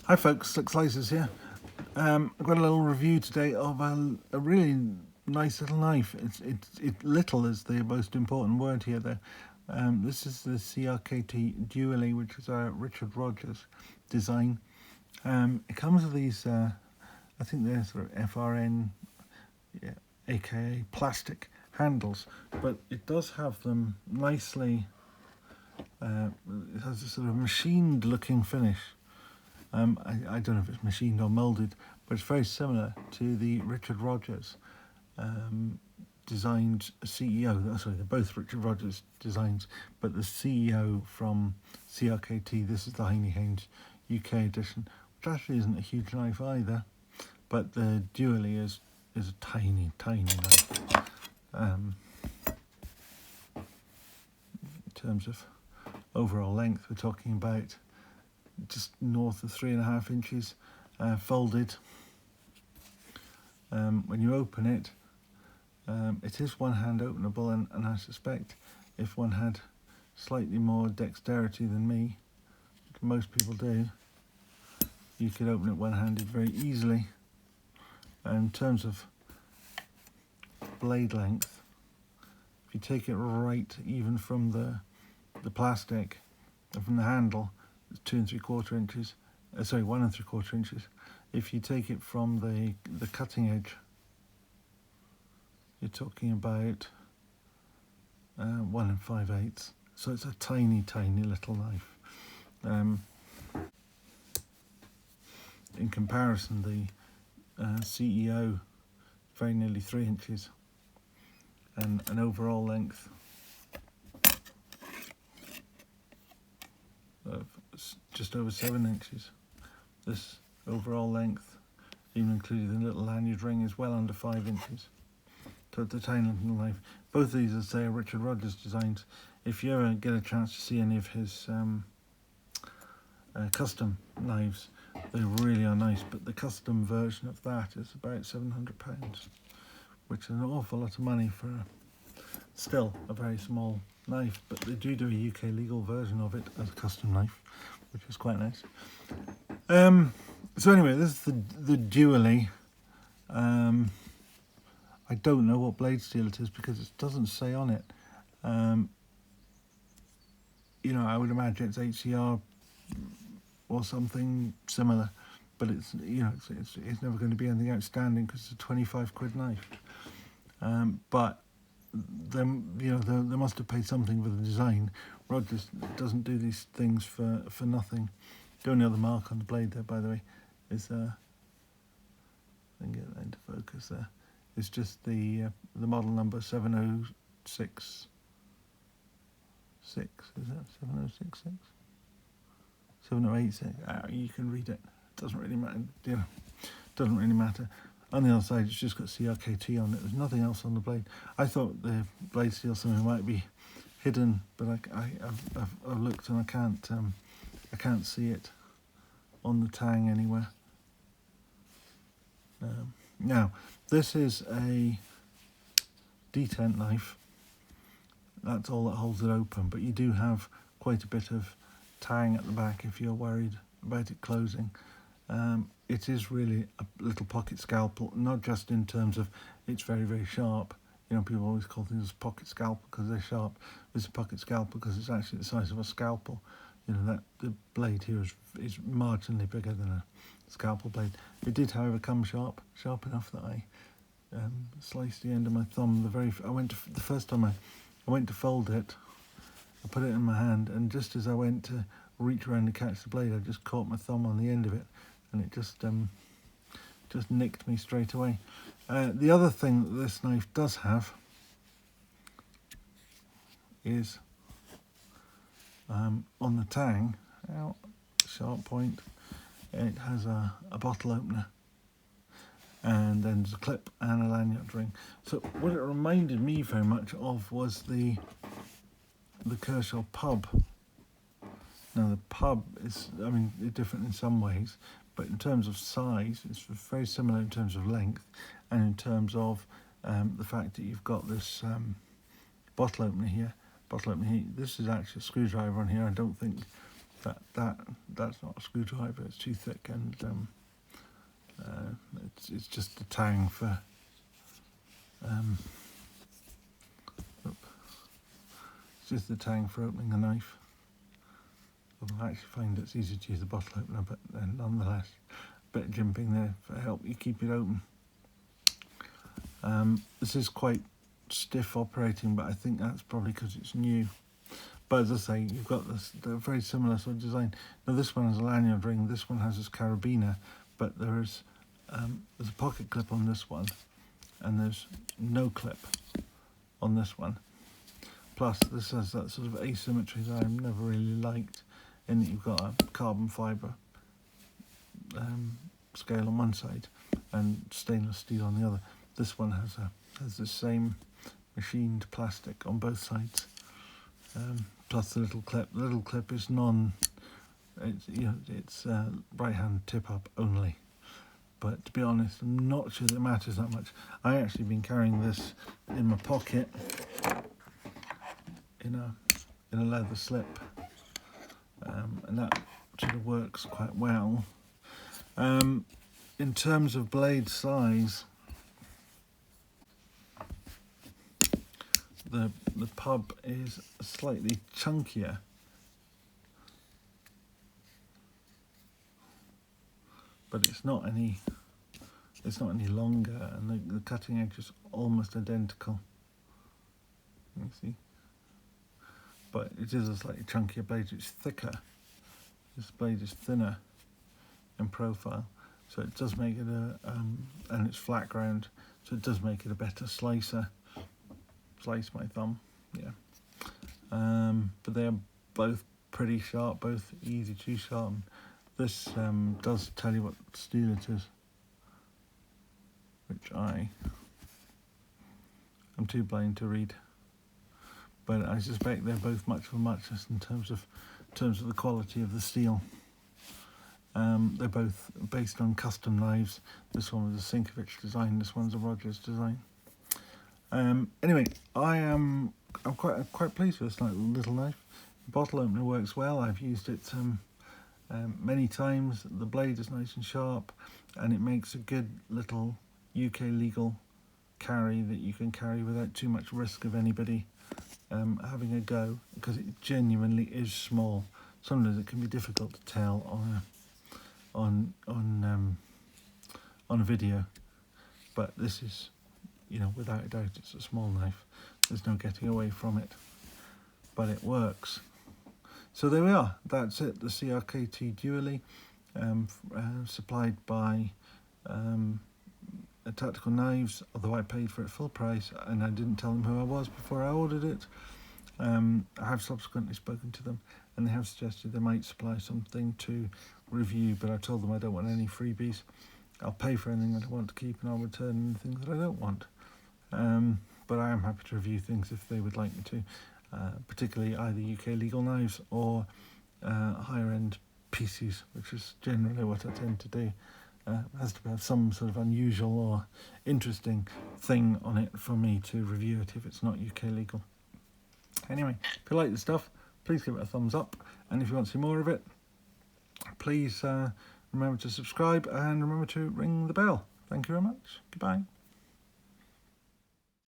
Hi folks, Slick Slices here. I've got a little review today of a really nice little knife. Little is the most important word here though. This is the CRKT Dually, which is a Richard Rogers design. It comes with these, I think they're sort of FRN, yeah, aka plastic handles, but it does have them nicely, it has a sort of machined looking finish. I don't know if it's machined or moulded, but it's very similar to the Richard Rogers designed CEO. Sorry, they're both Richard Rogers designs, but the CEO from CRKT, this is the Heine Haynes UK edition, which actually isn't a huge knife either, but the Dually is a tiny, tiny knife. In terms of overall length, we're talking about just north of 3.5 inches, folded. When you open it, it is one hand openable, and I suspect if one had slightly more dexterity than me, like most people do, you could open it one-handed very easily. And in terms of blade length, if you take it right even from the plastic, from the handle, 2 3/4 inches, sorry, 1 3/4 inches. If you take it from the cutting edge, you're talking about 1 5/8. So it's a tiny, tiny little knife. In comparison, the CEO, very nearly 3 inches, and an overall length of just over 7 inches. This overall length, even including the little lanyard ring, is well under 5 inches. So it's a tiny little knife. Both of these, as I say, are Richard Rogers designs. If you ever get a chance to see any of his custom knives, they really are nice, but the custom version of that is about £700, which is an awful lot of money for still a very small knife, but they do a UK legal version of it as a custom knife, which is quite nice. So anyway, this is the Dually. I don't know what blade steel it is because it doesn't say on it. You know, I would imagine it's HCR or something similar, but it's, you know, it's never going to be anything outstanding because it's a 25 quid knife. But then, you know, they must have paid something for the design. Rogers doesn't do these things for nothing. The only other mark on the blade there, by the way, is I can get that into focus there. It's just the model number 7066. Is that 7066? 7086. You can read it. Doesn't really matter. You know, doesn't really matter. On the other side, it's just got CRKT on it. There's nothing else on the blade. I thought the blade steel something might be hidden, but I've looked and I can't see it on the tang anywhere. Now, this is a detent knife. That's all that holds it open, but you do have quite a bit of tang at the back if you're worried about it closing. It is really a little pocket scalpel, not just in terms of it's very, very sharp. You know, people always call things pocket scalpel because they're sharp. It's a pocket scalpel because it's actually the size of a scalpel. You know, that the blade here is marginally bigger than a scalpel blade. It did, however, come sharp enough that I sliced the end of my thumb. The first time I went to fold it, I put it in my hand, and just as I went to reach around to catch the blade, I just caught my thumb on the end of it, and it just nicked me straight away. The other thing that this knife does have is on the tang, sharp point, it has a bottle opener, and then there's a clip and a lanyard ring. So what it reminded me very much of was the Kershaw Pub. Now the Pub is, I mean, different in some ways, but in terms of size, it's very similar in terms of length, and in terms of the fact that you've got this bottle opener here. This is actually a screwdriver on here. I don't think That's not a screwdriver. It's too thick, and it's just a tang for. It's just a tang for opening a knife. Although I actually find it's easier to use a bottle opener, but nonetheless, a bit of jimping there for help you keep it open. This is quite stiff operating, but I think that's probably because it's new. But as I say, you've got the very similar sort of design. Now this one has a lanyard ring, this one has this carabiner, but there's a pocket clip on this one, and there's no clip on this one. Plus this has that sort of asymmetry that I've never really liked, in that you've got a carbon fibre scale on one side and stainless steel on the other. This one has the same machined plastic on both sides. Plus the little clip. The little clip is it's right hand tip up only. But to be honest, I'm not sure that it matters that much. I actually been carrying this in my pocket in a leather slip, and that sort of works quite well. In terms of blade size, the Pub is slightly chunkier, but it's not any longer, and the cutting edge is almost identical. You see, but it is a slightly chunkier blade. It's thicker. This blade is thinner in profile, so it does make it and it's flat ground, so it does make it a better slicer. Slice my thumb, yeah. But they're both pretty sharp, both easy to sharpen. This does tell you what steel it is, which I'm too blind to read. But I suspect they're both much of a muchness in terms of the quality of the steel. They're both based on custom knives. This one was a Sinkovich design. This one's a Rogers design. Anyway, I'm quite pleased with this little knife. The bottle opener works well. I've used it many times. The blade is nice and sharp, and it makes a good little UK legal carry that you can carry without too much risk of anybody having a go, because it genuinely is small. Sometimes it can be difficult to tell on a video, but this is, without a doubt, it's a small knife. There's no getting away from it, but it works. So there we are. That's it. The CRKT Dually, supplied by Tactical Knives, although I paid for it full price, and I didn't tell them who I was before I ordered it. I have subsequently spoken to them, and they have suggested they might supply something to review, but I told them I don't want any freebies. I'll pay for anything that I want to keep, and I'll return anything that I don't want. But I am happy to review things if they would like me to, particularly either UK legal knives or higher end PCs, which is generally what I tend to do. It has to have some sort of unusual or interesting thing on it for me to review it if it's not UK legal. Anyway, if you like the stuff, please give it a thumbs up, and if you want to see more of it, please remember to subscribe and remember to ring the bell. Thank you very much. Goodbye.